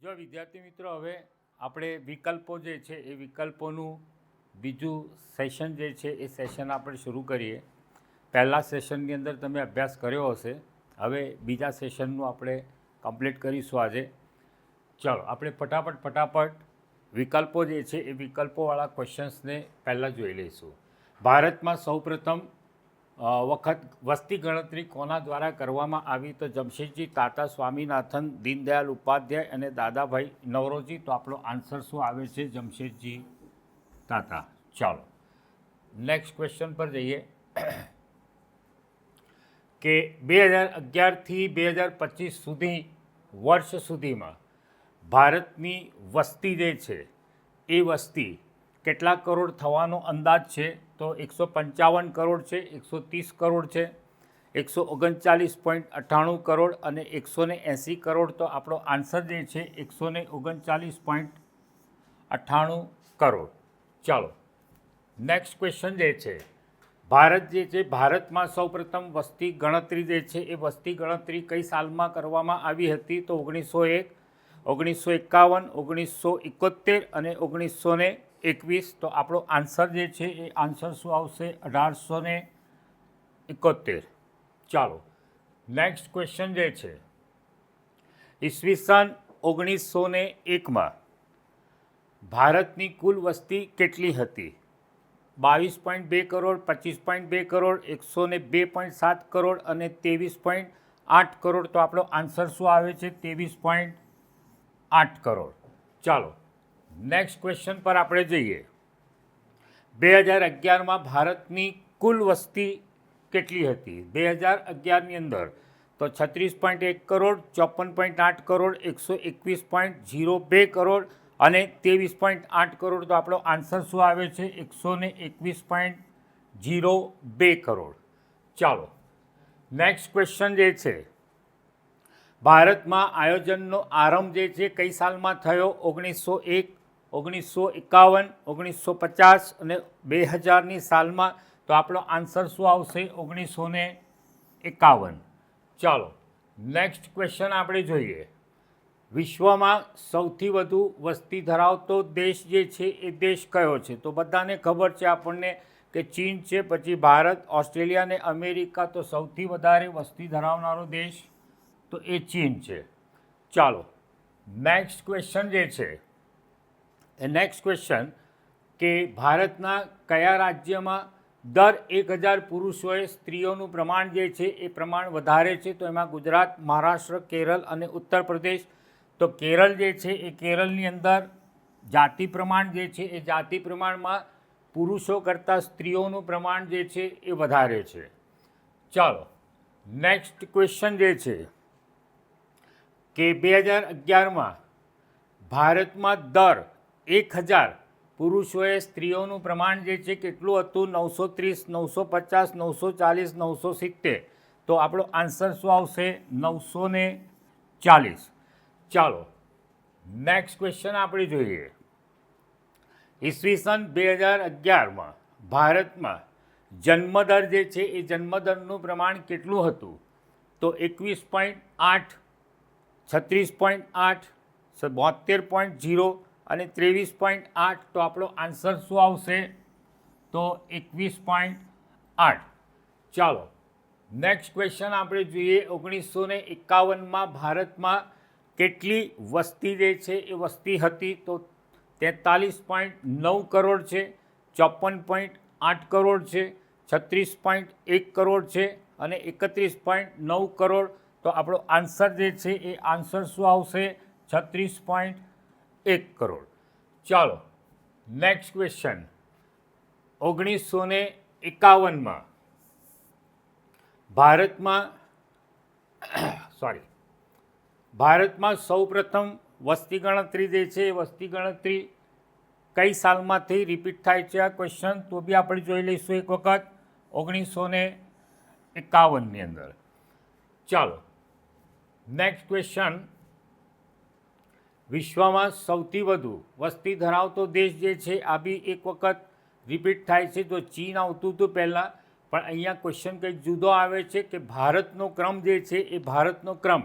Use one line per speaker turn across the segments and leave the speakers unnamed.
જો વિદ્યાર્થી મિત્રો, હવે આપણે વિકલ્પો જે છે એ વિકલ્પોનું બીજું સેશન જે છે એ સેશન આપણે શરૂ કરીએ. પહેલા સેશનની અંદર તમે અભ્યાસ કર્યો હશે, હવે બીજા સેશનનું આપણે કમ્પ્લીટ કરીશું આજે. ચલો આપણે ફટાફટ વિકલ્પો જે છે એ વિકલ્પોવાળા ક્વેશ્ચન્સને પહેલાં જોઈ લઈશું. ભારતમાં સૌપ્રથમ વખત વસ્તી ગણતરી કોના દ્વારા કરવામાં આવી? તો જમશેદજી તાતા, સ્વામીનાથન, દીનદયાલ ઉપાધ્યાય અને દાદાભાઈ નવરોજી. તો આપણો આન્સર શું આવે છે? જમશેદજી તાતા. ચાલો નેક્સ્ટ ક્વેશ્ચન પર જઈએ કે 2011થી 2025 સુધી વર્ષ સુધીમાં ભારતની વસ્તી જે છે એ વસ્તી કેટલા કરોડ થવાનો અંદાજ છે? તો 155 કરોડ છે, 130 કરોડ છે, 139.98 કરોડ અને 180 કરોડ. તો આપણો આન્સર જે છે 139.98 કરોડ. ચાલો નેક્સ્ટ ક્વેશ્ચન જે છે, ભારત જે છે, ભારતમાં સૌપ્રથમ વસ્તી ગણતરી જે છે એ વસ્તી ગણતરી કઈ સાલમાં કરવામાં આવી હતી? તો 1901, 1951, 1971 અને 1921. તો આપણો આન્સર જે છે એ આન્સર શું આવશે? 1871. ચાલો નેક્સ્ટ ક્વેશ્ચન જે છે, ઈસવીસન 1901માં ભારતની કુલ વસ્તી કેટલી હતી? 22.2 કરોડ, 25.2 કરોડ, 102.7 કરોડ અને 23.8 કરોડ. તો આપણો આન્સર શું આવે છે? 23.8 કરોડ. ચાલો નેક્સ્ટ ક્વેશ્ચન પર આપણે જઈએ. 2011માં ભારતની કુલ વસ્તી કેટલી હતી? 2011ની અંદર તો 36.1 કરોડ, 54.8 કરોડ, 121.02 કરોડ અને 23.8 કરોડ. તો આપણો આન્સર શું આવે છે? 121.02 કરોડ. ચાલો નેક્સ્ટ ક્વેશ્ચન જે છે, ભારતમાં આયોજનનો આરંભ જે છે કઈ સાલમાં થયો? 1901, 1951, 1950 અને 2000ની સાલમાં. તો આપણો આન્સર શું આવશે? 1951. ચાલો નેક્સ્ટ ક્વેશ્ચન આપણે જોઈએ. વિશ્વમાં સૌથી વધુ વસ્તી ધરાવતો દેશ જે છે એ દેશ કયો છે? તો બધાને ખબર છે આપણને કે ચીન છે, પછી ભારત, ઓસ્ટ્રેલિયા અને અમેરિકા. તો સૌથી વધારે વસ્તી ધરાવનારો દેશ તો એ ચીન છે. ચાલો નેક્સ્ટ ક્વેશ્ચન જે છે એ નેક્સ્ટ ક્વેશ્ચન કે ભારતના કયા રાજ્યમાં દર 1000 પુરુષોએ સ્ત્રીઓનું પ્રમાણ જે છે એ પ્રમાણ વધારે છે? તો એમાં ગુજરાત, મહારાષ્ટ્ર, કેરળ અને ઉત્તર પ્રદેશ. તો કેરળ જે છે એ કેરળની અંદર જાતિ પ્રમાણ જે છે એ જાતિ પ્રમાણમાં પુરુષો કરતાં સ્ત્રીઓનું પ્રમાણ જે છે એ વધારે છે. ચાલો નેક્સ્ટ ક્વેશ્ચન જે છે કે 2011માં ભારતમાં દર 1000 પુરુષોએ સ્ત્રીઓનું પ્રમાણ જે છે કેટલું હતું? 930, 950, 940, 970. તો આપણો આન્સર શું આવશે? 940. ચાલો નેક્સ્ટ ક્વેશ્ચન આપણે જોઈએ. ઈસવીસન 2011માં ભારતમાં જન્મદર જે છે એ જન્મદરનું પ્રમાણ કેટલું હતું? તો 21.8, 36.8, 72.0 અને 23.8. તો આપણો આન્સર શું આવશે? તો 21.8. ચાલો નેક્સ્ટ ક્વેશ્ચન આપણે જોઈએ. 1951માં ભારતમાં કેટલી વસ્તી જે છે એ વસ્તી હતી? તો 43.9 કરોડ છે, 54.8 કરોડ છે, 36.1 કરોડ છે અને 31.9 કરોડ. તો આપણો આન્સર જે છે એ આન્સર શું આવશે? 36.1 કરોડ. ચાલો નેક્સ્ટ ક્વેશ્ચન. 1951માં ભારતમાં સૌપ્રથમ વસ્તી ગણતરી જે છે એ વસ્તી ગણતરી કઈ સાલમાં થઈ? રિપીટ થાય છે આ ક્વેશ્ચન, તો બી આપણે જોઈ લઈશું એક વખત. 1951ની અંદર. ચાલો નેક્સ્ટ ક્વેશ્ચન. વિશ્વમાં સૌથી વધુ વસ્તી ધરાવતો દેશ જે છે આ બી એક વખત રિપીટ થાય છે. તો ચીન આવતું હતું પહેલાં, પણ અહીંયા ક્વેશ્ચન કંઈક જુદો આવે છે કે ભારતનો ક્રમ જે છે એ ભારતનો ક્રમ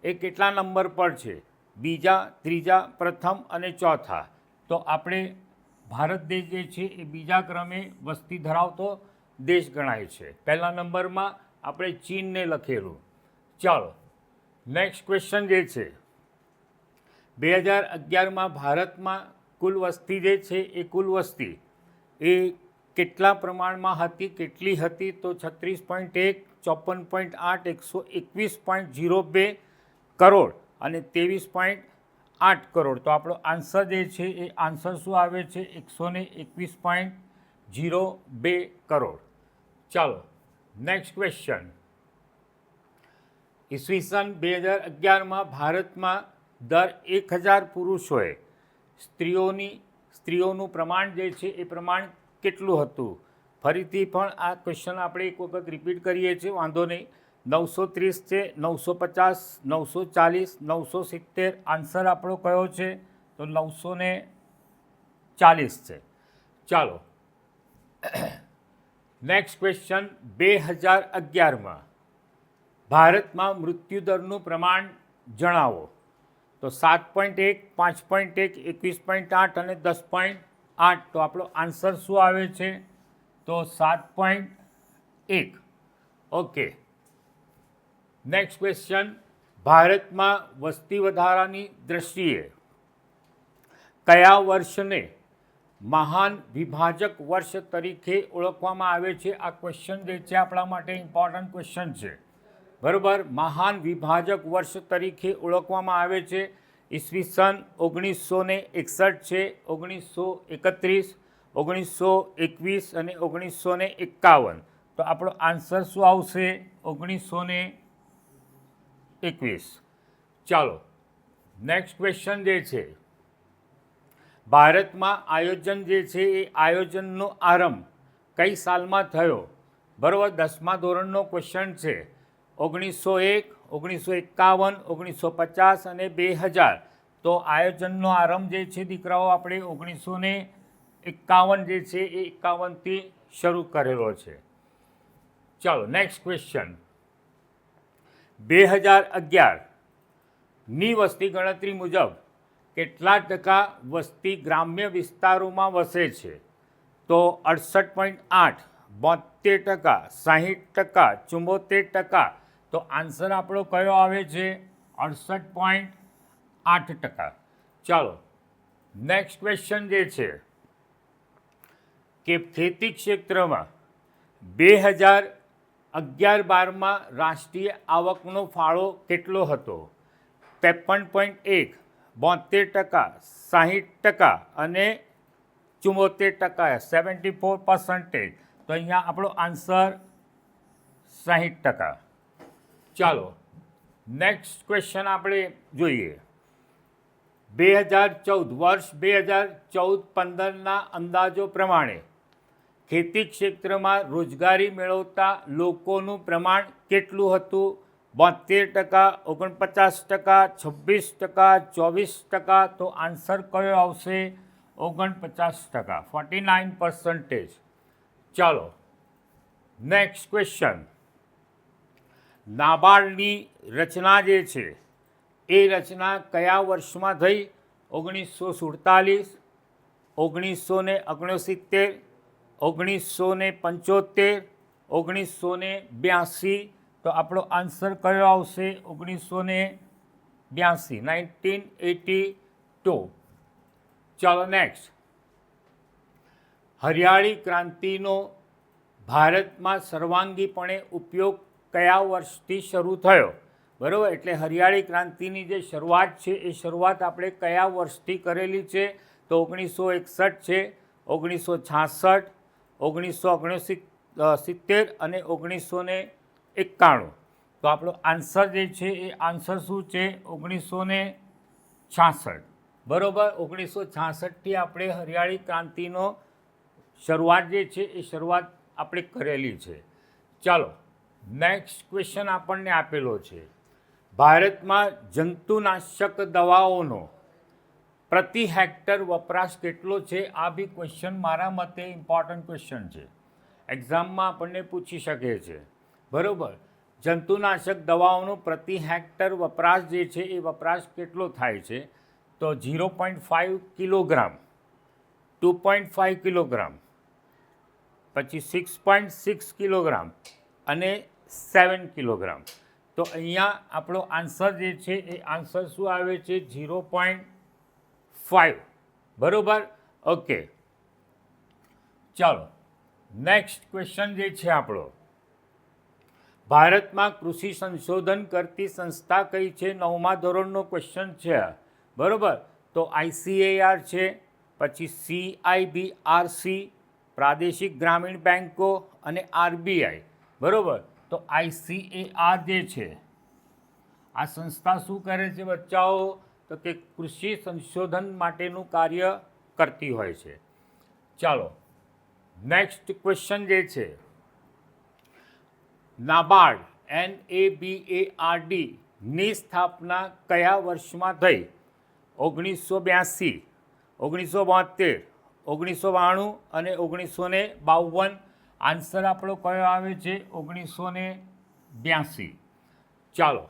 એ કેટલા નંબર પર છે? બીજા, ત્રીજા, પ્રથમ અને ચોથા. તો આપણે ભારત દેશ જે છે એ બીજા ક્રમે વસ્તી ધરાવતો દેશ ગણાય છે. પહેલા નંબરમાં આપણે ચીનને લખેલું. ચાલો નેક્સ્ટ ક્વેશ્ચન જે છે 2011માં ભારતમાં કુલ વસ્તી જે છે એ કુલ વસ્તી એ કેટલા પ્રમાણમાં હતી, કેટલી હતી? તો 36.1, 54.8, 121.02 કરોડ અને 23.8 કરોડ. તો આપણો આન્સર જે છે એ આન્સર શું આવે છે? 121.02 કરોડ. ચાલો નેક્સ્ટ ક્વેશ્ચન. ઈસવીસન 2011માં ભારતમાં દર 1000 પુરુષોએ સ્ત્રીઓનું પ્રમાણ જે છે એ પ્રમાણ કેટલું હતું? ફરીથી પણ આ ક્વેશ્ચન આપણે એક વખત રિપીટ કરીએ છીએ, વાંધો નહીં. 930 છે, 950, 940, 970. આન્સર આપણો કયો છે? તો 940 છે. ચાલો નેક્સ્ટ ક્વેશ્ચન. 2011માં ભારતમાં મૃત્યુદરનું પ્રમાણ જણાવો. તો 7.1, 5.1, 21.8 અને 10.8. તો આપણો આન્સર શું આવે છે? તો 7.1. ઓકે. Next question. ભારતમાં વસ્તી વધારાની દ્રષ્ટિએ કયા વર્ષને મહાન વિભાજક વર્ષ તરીકે ઓળખવામાં આવે છે? આ ક્વેશ્ચન જે છે આપણા માટે ઇમ્પોર્ટન્ટ ક્વેશ્ચન છે. બરાબર. મહાન વિભાજક વર્ષ તરીકે ઓળખવામાં આવે છે. ઈસવીસન 1961 છે, 1931, 1921 અને 1951. તો આપણો આન્સર શું આવશે? 1921. ચાલો નેક્સ્ટ ક્વેશ્ચન જે છે ભારતમાં આયોજન જે છે એ આયોજનનો આરંભ કઈ સાલમાં થયો? બરાબર. 10મા ધોરણનો ક્વેશ્ચન છે. 1901, 1951, 1950 અને 2000. તો આયોજનનો આરંભ જે છે દીકરાઓ આપણે 1951 જે છે એ 51થી શરૂ કરેલો છે. ચાલો નેક્સ્ટ ક્વેશ્ચન. 2011ની વસ્તી ગણતરી મુજબ કેટલા ટકા વસ્તી ગ્રામ્ય વિસ્તારોમાં વસે છે? તો 68.8, 72%, 60%, 74%. તો આન્સર આપણો કયો આવે છે? 68.8%. ચાલો નેક્સ્ટ ક્વેશ્ચન જે છે કે ખેતી ક્ષેત્રમાં 2011-12માં રાષ્ટ્રીય આવકનો ફાળો કેટલો હતો? 53.1, 72%, 60% અને 74%, 74%. તો અહીંયા આપણો આન્સર 60%. ચાલો નેક્સ્ટ ક્વેશ્ચન આપણે જોઈએ. વર્ષ 2014-15ના અંદાજો પ્રમાણે ખેતી ક્ષેત્રમાં રોજગારી મેળવતા લોકોનું પ્રમાણ કેટલું હતું? 72%, 49%, 26%, 24%. તો આન્સર કયો આવશે? 49%, 49%. ચાલો નેક્સ્ટ ક્વેશ્ચન. નાબાર્ડની રચના જે છે એ રચના કયા વર્ષમાં થઈ? 1947, 1969, 1975, 1982. તો આપણો આન્સર કયો આવશે? 1982, 1982. ચાલો નેક્સ્ટ. હરિયાળી ક્રાંતિનો ભારતમાં સર્વાંગીપણે ઉપયોગ કયા વર્ષથી શરૂ થયો? બરાબર. એટલે હરિયાળી ક્રાંતિની જે શરૂઆત છે એ શરૂઆત આપણે કયા વર્ષથી કરેલી છે? તો 1961 છે, 1966, 1969 અને 1991. તો આપણો આન્સર જે છે એ આન્સર શું છે? 1966. બરાબર. 1966થી આપણે હરિયાળી ક્રાંતિનો શરૂઆત જે છે એ શરૂઆત આપણે કરેલી છે. ચાલો નેક્સ્ટ ક્વેશ્ચન આપણને આપેલો છે. ભારતમાં જંતુનાશક દવાઓનો પ્રતિ હેક્ટર વપરાશ કેટલો છે? આ બી ક્વેશ્ચન મારા મતે ઇમ્પોર્ટન્ટ ક્વેશ્ચન છે. એક્ઝામમાં આપણને પૂછી શકે છે. બરાબર. જંતુનાશક દવાઓનો પ્રતિ હેક્ટર વપરાશ જે છે એ વપરાશ કેટલો થાય છે? તો 0.5 કિલોગ્રામ, 2.5 કિલોગ્રામ, પછી 6.6 કિલોગ્રામ અને 7 કિલોગ્રામ. તો અહીંયા આપણો આન્સર જે છે એ આન્સર શું આવે છે? 0.5. બરાબર? ઓકે, ચાલો નેક્સ્ટ ક્વેશ્ચન જે છે આપણો, ભારતમાં કૃષિ સંશોધન કરતી સંસ્થા કઈ છે? 9મા ધોરણનો ક્વેશ્ચન છે. બરાબર? તો ICAR છે, પછી CIBRC, પ્રાદેશિક ગ્રામીણ બેન્કો અને RBI. બરાબર? તો ICAR જે છે આ સંસ્થા શું કરે છે બચ્ચાઓ? તો કે કૃષિ સંશોધન માટેનું કાર્ય કરતી હોય છે. ચાલો નેક્સ્ટ ક્વેશ્ચન જે છે, નાબાર્ડ NABARD ની સ્થાપના કયા વર્ષમાં થઈ? 1982, 1972, 1992 અને 1952. આન્સર આપણો કયો આવે છે? 1982. ચાલો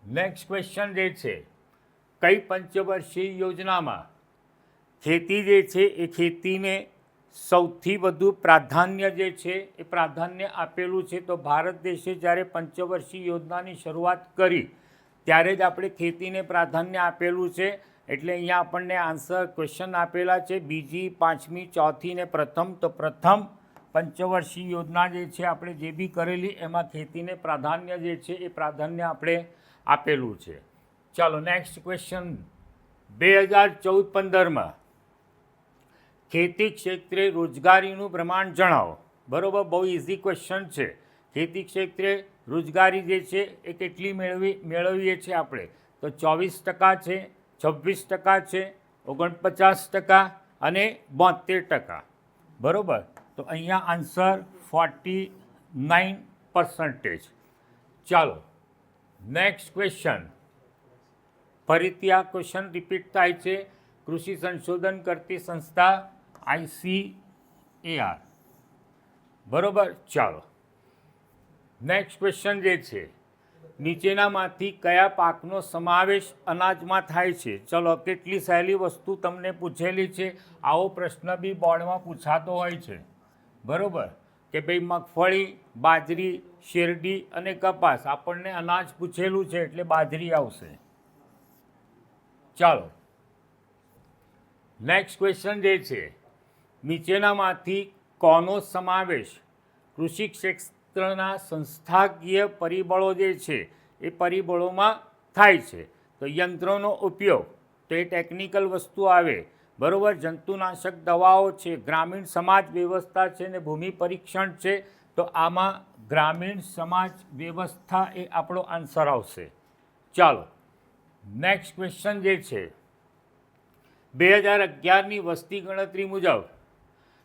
નેક્સ્ટ ક્વેશ્ચન જે છે, કઈ પંચવર્ષીય યોજનામાં ખેતી જે છે એ ખેતીને સૌથી વધુ પ્રાધાન્ય જે છે એ પ્રાધાન્ય આપેલું છે? તો ભારત દેશે જ્યારે પંચવર્ષીય યોજનાની શરૂઆત કરી ત્યારે જ આપણે ખેતીને પ્રાધાન્ય આપેલું છે. એટલે અહીંયા આપણને આન્સર ક્વેશ્ચન આપેલા છે બીજી, પાંચમી, ચોથી ને પ્રથમ. તો પ્રથમ પંચવર્ષીય યોજના જે છે આપણે જે બી કરેલી એમાં ખેતીને પ્રાધાન્ય જે છે એ પ્રાધાન્ય આપણે આપેલું છે. ચાલો નેક્સ્ટ ક્વેશ્ચન, 2014-15માં ખેતી ક્ષેત્રે રોજગારીનું પ્રમાણ જણાવો. બરાબર? બહુ ઇઝી ક્વેશ્ચન છે. ખેતી ક્ષેત્રે રોજગારી જે છે એ કેટલી મેળવીએ છીએ આપણે? તો 24% છે, 26% છે, 49% અને 72%. બરાબર? તો અહીંયા આન્સર 49%. ચાલો નેક્સ્ટ ક્વેશ્ચન, ફરીથી આ ક્વેશ્ચન રિપીટ થાય છે. કૃષિ સંશોધન કરતી સંસ્થા ICAR. બરાબર? ચાલો નેક્સ્ટ ક્વેશ્ચન જે છે, નીચેનામાંથી કયા પાકનો સમાવેશ અનાજમાં થાય છે? ચલો, કેટલી સહેલી વસ્તુ તમને પૂછેલી છે. આવો પ્રશ્ન બી બોર્ડમાં પૂછાતો હોય છે. બરાબર? કે ભાઈ મગફળી, બાજરી, શેરડી અને કપાસ. આપણને અનાજ પૂછેલું છે એટલે બાજરી આવશે. ચાલો નેક્સ્ટ ક્વેશ્ચન જે છે, નીચેનામાંથી કોનો સમાવેશ કૃષિ ક્ષેત્રના સંસ્થાકીય પરિબળો જે છે એ પરિબળોમાં થાય છે? તો યંત્રોનો ઉપયોગ, તો એ ટેકનિકલ વસ્તુ આવે. બરાબર? જંતુનાશક દવાઓ છે, ગ્રામીણ સમાજ વ્યવસ્થા છે ને ભૂમિ પરીક્ષણ છે. તો આમાં ગ્રામીણ સમાજ વ્યવસ્થા એ આપણો આન્સર આવશે. ચાલો નેક્સ્ટ ક્વેશ્ચન જે છે, 2011ની વસ્તી ગણતરી મુજબ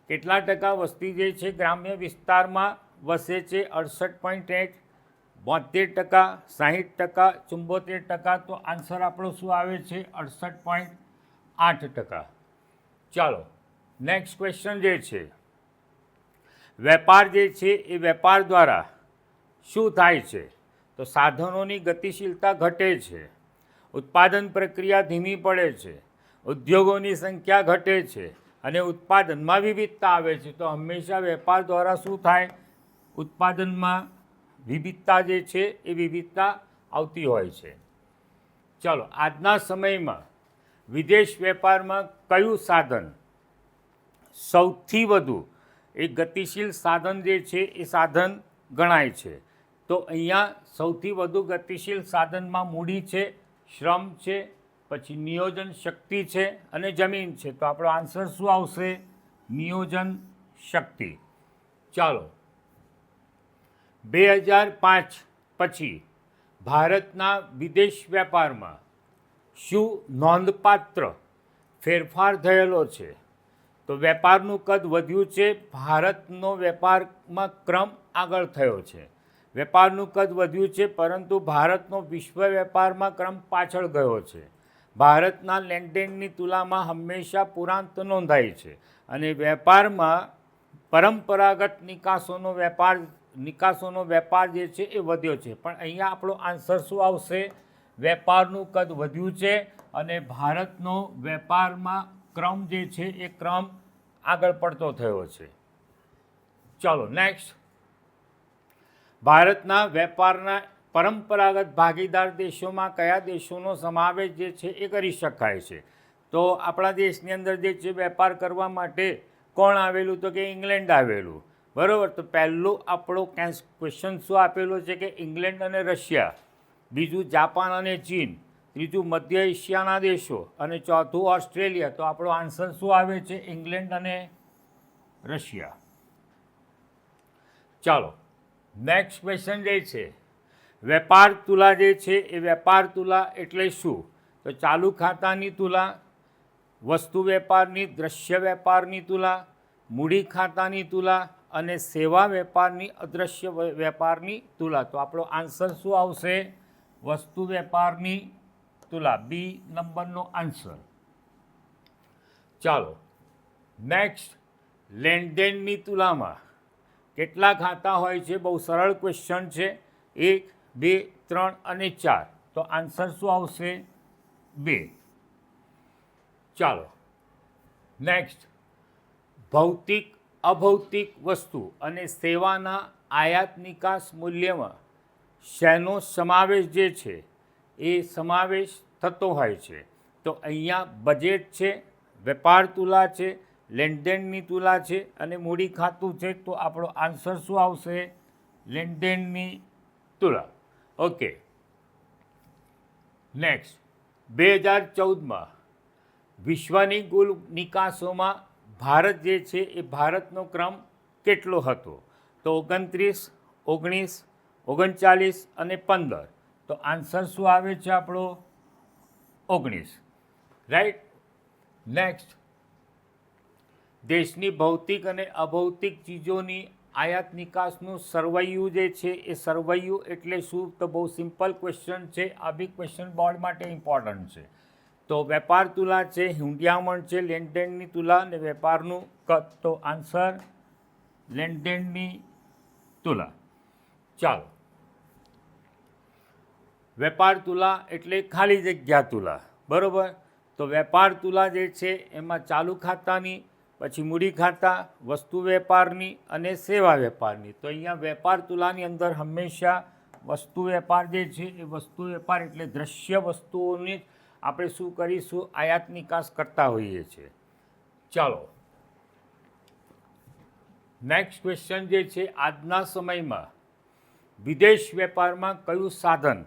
કેટલા ટકા વસ્તી જે છે ગ્રામ્ય વિસ્તારમાં વસે છે? 68.8, 72%, 60%, 74%. તો આન્સર આપણો શું આવે છે? 68.8%. ચાલો નેક્સ્ટ ક્વેશ્ચન જે છે, વેપાર જે છે એ વેપાર દ્વારા શું થાય છે? તો સાધનોની ગતિશીલતા ઘટે છે, ઉત્પાદન પ્રક્રિયા ધીમી પડે છે, ઉદ્યોગોની સંખ્યા ઘટે છે અને ઉત્પાદનમાં વિવિધતા આવે છે. તો હંમેશા વેપાર દ્વારા શું થાય? ઉત્પાદનમાં વિવિધતા જે છે એ વિવિધતા આવતી હોય છે. ચાલો આજના સમયમાં વિદેશ વેપારમાં કયું સાધન સૌથી વધુ એ ગતિશીલ સાધન જે છે એ સાધન ગણાય છે? તો અહીંયા સૌથી વધુ ગતિશીલ સાધનમાં મૂડી છે, શ્રમ છે, પછી નિયોજન શક્તિ છે અને જમીન છે. તો આપણો આન્સર શું આવશે? નિયોજન શક્તિ. ચાલો 2005 પછી ભારતના વિદેશ વેપારમાં શું નોંધપાત્ર ફેરફાર થયેલો છે? તો વેપારનું કદ વધ્યું છે, ભારતનો વેપારમાં ક્રમ આગળ થયો છે. વેપારનું કદ વધ્યું છે પરંતુ ભારતનો વિશ્વ વેપારમાં ક્રમ પાછળ ગયો છે. ભારતના લેણદેણની તુલનામાં હંમેશા પુરાંત નોંધાય છે અને વેપારમાં પરંપરાગત નિકાસોનો વેપાર નિકાસોનો વેપાર જે છે એ વધ્યો છે. પણ અહીંયા આપણો આન્સર શું આવશે? વેપારનું કદ વધ્યું છે અને ભારતનો વેપારમાં ક્રમ જે છે એ ક્રમ આગળ પડતો થયો છે. ચાલો નેક્સ્ટ. ભારતના વેપારના પરંપરાગત ભાગીદાર દેશોમાં કયા દેશોનો સમાવેશ જે છે એ કરી શકાય છે? તો આપણા દેશની અંદર જે છે વેપાર કરવા માટે કોણ આવેલું? તો કે ઇંગ્લેન્ડ આવેલું. બરાબર. તો પહેલું આપણો ક્વેશ્ચન શું આપેલો છે? કે ઇંગ્લેન્ડ અને રશિયા, બીજું જાપાન અને ચીન, ત્રીજું મધ્ય એશિયાના દેશો અને ચોથું ઓસ્ટ્રેલિયા. તો આપણો આન્સર શું આવે છે? ઇંગ્લેન્ડ અને રશિયા. ચાલો નેક્સ્ટ ક્વેશ્ચન જે છે, વેપાર તુલા જે છે એ વેપાર તુલા એટલે શું? તો ચાલુ ખાતાની તુલા, વસ્તુ વેપારની, દ્રશ્ય વેપારની તુલા, મૂડી ખાતાની તુલા અને સેવા વેપારની અદૃશ્ય વેપારની તુલા. તો આપણો આન્સર શું આવશે? વસ્તુ વેપારની તુલા. બી નંબરનો આન્સર. ચાલો નેક્સ્ટ. લેણદેણની તુલામાં કેટલા ખાતા હોય છે? બહુ સરળ ક્વેશ્ચન છે. 1, 2, 3 અને 4. તો આન્સર શું આવશે? 2. ચાલો નેક્સ્ટ. ભૌતિક અભૌતિક વસ્તુ અને સેવાના આયાત નિકાસ મૂલ્યમાં શેનો સમાવેશ જે છે એ સમાવેશ થતો હોય છે? તો અહીંયા બજેટ છે, વેપાર તુલા છે, લેણદેણની તુલા છે અને મૂડી ખાતું છે. તો આપણો આન્સર શું આવશે? લેણદેણની તુલા. ઓકે. નેક્સ્ટ. 2014માં વિશ્વની કુલ નિકાસોમાં ભારત જે છે એ ભારતનો ક્રમ કેટલો હતો? તો 29, 19, 39 અને 15. તો આન્સર શું આવે છે આપણો? 19. રાઈટ. નેક્સ્ટ. દેશની ભૌતિક અને અભૌતિક ચીજોની આયાત નિકાસનું સરવૈયું જે છે એ સરવૈયું એટલે શું? તો બહુ સિમ્પલ ક્વેશ્ચન છે. આ બી ક્વેશ્ચન બોર્ડ માટે ઇમ્પોર્ટન્ટ છે. તો વેપાર તુલા છે, હુંડિયામણ છે, લેણદેણની તુલા અને વેપારનું કદ. તો આન્સર લેણદેણની તુલા. ચાલો. વેપાર તુલા એટલે ખાલી જગ્યા તુલા. બરાબર. તો વેપાર તુલા જે છે એમાં ચાલુ ખાતાની, પછી મૂડી ખાતા, વસ્તુ વેપારની અને સેવા વેપારની. તો અહીંયા વેપાર તુલાની અંદર હંમેશા વસ્તુ વેપાર જે છે એ વસ્તુ વેપાર એટલે દ્રશ્ય વસ્તુઓની આપણે શું કરીશું? આયાત નિકાસ કરતા હોઈએ છીએ. ચાલો નેક્સ્ટ ક્વેશ્ચન જે છે, આજના સમયમાં વિદેશ વેપારમાં કયું સાધન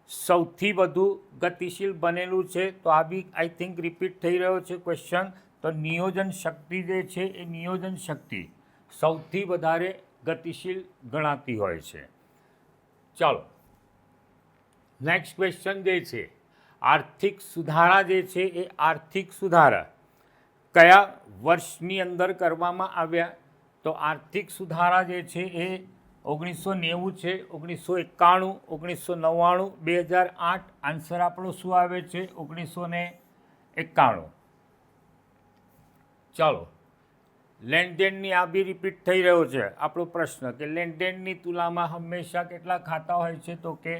સૌથી વધુ ગતિશીલ બનેલું છે? તો આ બી આઈ થિંક રિપીટ થઈ રહ્યો છે ક્વેશ્ચન. તો નિયોજન શક્તિ જે છે એ નિયોજન શક્તિ સૌથી વધારે ગતિશીલ ગણાતી હોય છે. ચાલો નેક્સ્ટ ક્વેશ્ચન જે છે, આર્થિક સુધારા જે છે એ આર્થિક સુધારા કયા વર્ષની અંદર કરવામાં આવ્યા? તો આર્થિક સુધારા જે છે એ 1990 છે, 1991, 1999, 2008. આન્સર આપણો શું આવે છે? 1991. ચાલો લેણદેણની આ બી રિપીટ થઈ રહ્યો છે આપણો પ્રશ્ન કે લેણદેણની તુલામાં હંમેશા કેટલા ખાતા હોય છે? તો કે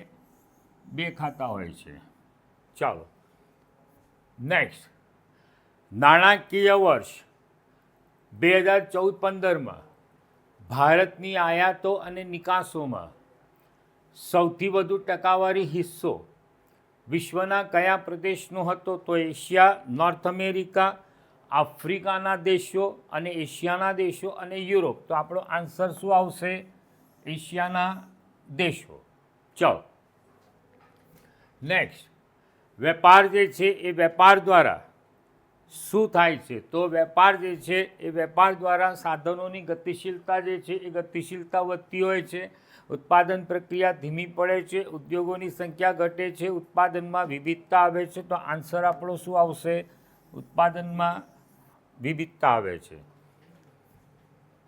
2 ખાતા હોય છે. ચાલો નેક્સ્ટ. નાણાકીય વર્ષ 2014-15માં ભારતની આયાતો અને નિકાસોમાં સૌથી વધુ ટકાવારી હિસ્સો વિશ્વના કયા પ્રદેશનો હતો? તો એશિયા, નોર્થ અમેરિકા, આફ્રિકાના દેશો અને એશિયાના દેશો અને યુરોપ. તો આપણો આન્સર શું આવશે? એશિયાના દેશો. ચાલો નેક્સ્ટ. વેપાર જે છે એ વેપાર દ્વારા શું થાય છે? તો વેપાર જે છે એ વેપાર દ્વારા સાધનોની ગતિશીલતા જે છે એ ગતિશીલતા વધતી હોય છે. ઉત્પાદન પ્રક્રિયા ધીમી પડે છે, ઉદ્યોગોની સંખ્યા ઘટે છે, ઉત્પાદનમાં વિવિધતા આવે છે. તો આન્સર આપણો શું આવશે? ઉત્પાદનમાં વિવિધતા આવે છે.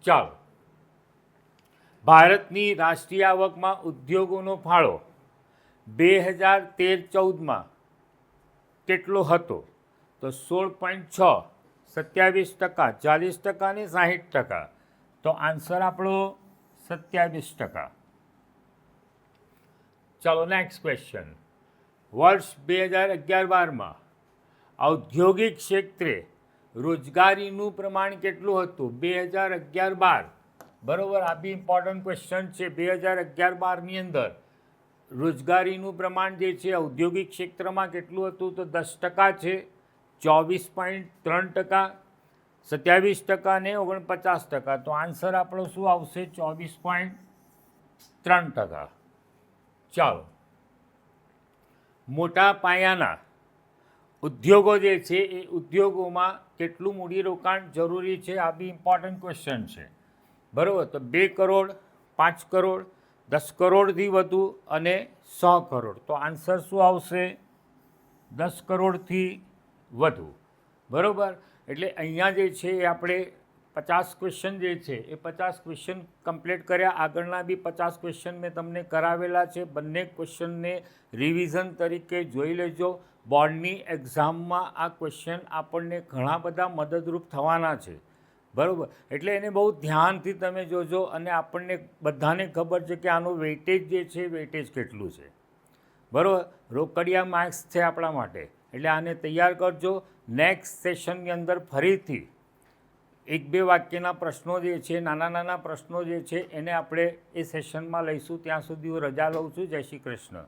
ચાલો ભારતની રાષ્ટ્રીય આવકમાં ઉદ્યોગોનો ફાળો 2013-14માં કેટલો હતો? તો 16.6, 27%, 40% અને 60%. તો આન્સર આપણો 27%. ચાલો નેક્સ્ટ ક્વેશ્ચન. વર્ષ 2011-12માં ઔદ્યોગિક ક્ષેત્રે રોજગારીનું પ્રમાણ કેટલું હતું? 2011-12, બરાબર. આ બી ઇમ્પોર્ટન્ટ ક્વેશ્ચન છે. 2011-12ની અંદર રોજગારીનું પ્રમાણ જે છે ઔદ્યોગિક ક્ષેત્રમાં કેટલું હતું? તો 10% છે, 24.3%, 27% ને 49%. તો આન્સર આપણો શું આવશે? 24.3%. ચાલો, મોટા પાયાના ઉદ્યોગો જે છે એ ઉદ્યોગોમાં કેટલું મૂડીરોકાણ જરૂરી છે? આ બી ઇમ્પોર્ટન્ટ ક્વેશ્ચન છે, બરાબર. તો 2 કરોડ, 5 કરોડ, 10 કરોડથી વધુ અને 100 કરોડ. તો આન્સર શું આવશે? 10 કરોડથી વધુ, બરાબર. એટલે અહીંયા જે છે એ આપણે 50 ક્વેશ્ચન જે છે એ 50 ક્વેશ્ચન કમ્પ્લીટ કર્યા. આગળના બી 50 ક્વેશ્ચન મેં તમને કરાવેલા છે. બંને ક્વેશ્ચનને રિવિઝન તરીકે જોઈ લેજો. બોર્ડની એક્ઝામમાં આ ક્વેશ્ચન આપણને ઘણા બધા મદદરૂપ થવાના છે, બરાબર. એટલે એને બહુ ધ્યાનથી તમે જોજો અને આપણને બધાને ખબર છે કે આનું વેઇટેજ જે છે વેઇટેજ કેટલું છે, બરાબર. રોકડિયા માર્ક્સ છે આપણા માટે, એટલે આને તૈયાર કરજો. નેક્સ્ટ સેશનની અંદર ફરીથી 1-2 વાક્યના પ્રશ્નો જે છે, નાના નાના પ્રશ્નો જે છે એને આપણે એ સેશનમાં લઈશું. ત્યાં સુધી હું રજા લઉં છું. જય શ્રી કૃષ્ણ.